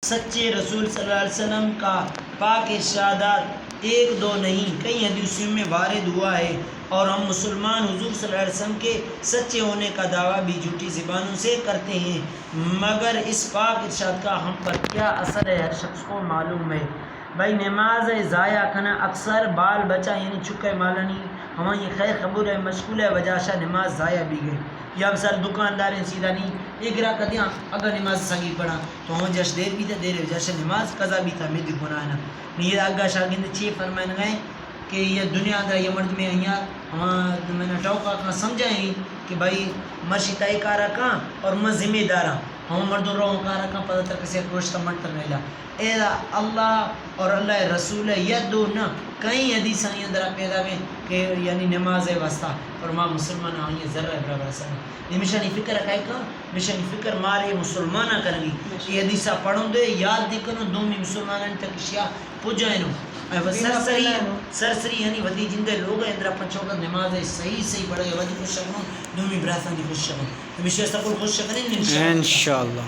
سچے رسول صلی اللہ علیہ وسلم کا پاک ارشادات ایک دو نہیں کئی حدیثوں میں وارد ہوا ہے، اور ہم مسلمان حضور صلی اللہ علیہ وسلم کے سچے ہونے کا دعویٰ بھی جھوٹی زبانوں سے کرتے ہیں، مگر اس پاک ارشاد کا ہم پر کیا اثر ہے ہر شخص کو معلوم ہے۔ بھائی نماز ضائع کرنا اکثر بال بچہ یعنی چکے مالانی ہمیں یہ خیر خبر ہے مشغول ہے وجہ شاہ نماز ضائع بھی گئی، یا مثال دکاندار سیدھا نہیں ایک راہ کر دیا اگر نماز سگی پڑھا تو ہم جش دیر بھی تھا دیر جش نماز قضا بھی تھا میں دی گناہ نہ یہ آگاہ شاگند چھ فرمائن گئے کہ یہ دنیا اندر یہ مرد میں آئیاں ہم میں نے ٹوکا کہاں سمجھائیں کہ بھائی مرشی تائی کارا کہاں اور میں ذمہ دارا ہم مردوں رو کارا کہاں پتہ تر کسی کوشت منتر نہیں لا اے اللہ اور اللہ رسول یہ دو نہ کئی حدیث آئیں اندر پیدا گئے کہ یعنی نماز واسطہ اور ماں مسلمان آئیں ذرہ برابر سن یہ مشانی فکر رکھائے کہاں مشانی فکر مارے مسلمانہ کریں گی یہ حدیثہ پڑھوں دے یاد دیکھنو دومی مسلمانہ تک اشیاء پجائنو سرسری یعنی ودی جندے لوگ ہیں اندرہ پنچوں کا نماز صحیح پڑھے ودی خوش شکنو دومی براسان دی خوش شکنو ہمیشہ سکول خوش شکنیں انشاءاللہ